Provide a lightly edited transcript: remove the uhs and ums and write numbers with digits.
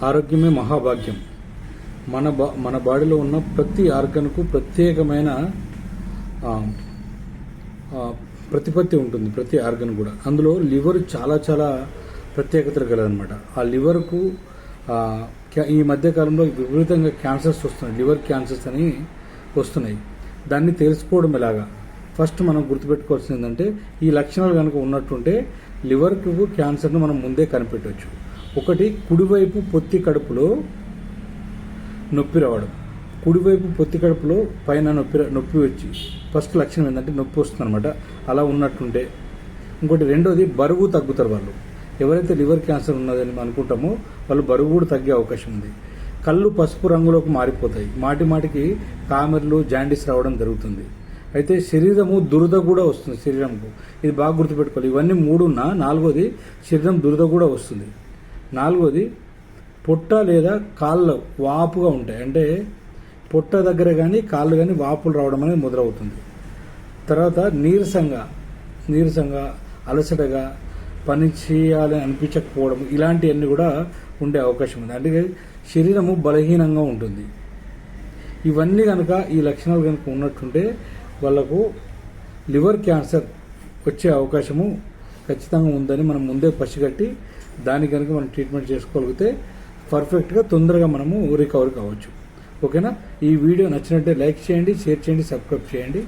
ఆరోగ్యమే మహాభాగ్యం. మన బాడీలో ఉన్న ప్రతి ఆర్గన్కు ప్రత్యేకమైన ప్రతిపత్తి ఉంటుంది. ప్రతి ఆర్గన్ కూడా. అందులో లివర్ చాలా చాలా ప్రత్యేకతలు కలదనమాట. ఆ లివర్కు ఈ మధ్యకాలంలో విపరీతంగా క్యాన్సర్స్ వస్తున్నాయి. లివర్ క్యాన్సర్స్ అని వస్తున్నాయి. దాన్ని తెలుసుకోవడం ఎలాగా? ఫస్ట్ మనం గుర్తుపెట్టుకోవాల్సింది ఏంటంటే, ఈ లక్షణాలు కనుక ఉన్నట్టుంటే లివర్కు క్యాన్సర్ను మనం ముందే కనిపెట్టవచ్చు. ఒకటి, కుడివైపు పొత్తి కడుపులో నొప్పి రావడం. కుడివైపు పొత్తి కడుపులో పైన నొప్పి వచ్చి ఫస్ట్ లక్షణం ఏంటంటే నొప్పి వస్తుంది అనమాట. అలా ఉన్నట్టుంటే. ఇంకోటి, రెండోది, బరువు తగ్గుతారు వాళ్ళు. ఎవరైతే లివర్ క్యాన్సర్ ఉన్నదని అనుకుంటామో వాళ్ళు బరువు కూడా తగ్గే అవకాశం ఉంది. కళ్ళు పసుపు రంగులోకి మారిపోతాయి. మాటికి కామెర్లు, జాండీస్ రావడం జరుగుతుంది. అయితే శరీరము దురద కూడా వస్తుంది. శరీరంకు ఇది బాగా గుర్తుపెట్టుకోవాలి. ఇవన్నీ మూడున్నా నాలుగోది, శరీరం దురద కూడా వస్తుంది. నాలుగోది, పొట్ట లేదా కాళ్ళు వాపుగా ఉంటాయి. అంటే పొట్ట దగ్గర కానీ కాళ్ళు కానీ వాపులు రావడం అనేది మొదలవుతుంది. తర్వాత నీరసంగా అలసటగా పని చేయాలని అనిపించకపోవడం, ఇలాంటివన్నీ కూడా ఉండే అవకాశం ఉంది. అంటే శరీరము బలహీనంగా ఉంటుంది. ఇవన్నీ కనుక, ఈ లక్షణాలు కనుక ఉన్నట్టుంటే వాళ్ళకు లివర్ క్యాన్సర్ వచ్చే అవకాశము ఖచ్చితంగా ఉందని మనం ముందే పసిగట్టి దానికి కనుక మనం ట్రీట్మెంట్ చేసుకోగలిగితే పర్ఫెక్ట్గా తొందరగా మనము రికవర్ కావచ్చు. ఓకేనా? ఈ వీడియో నచ్చినట్టే లైక్ చేయండి, షేర్ చేయండి, సబ్స్క్రైబ్ చేయండి.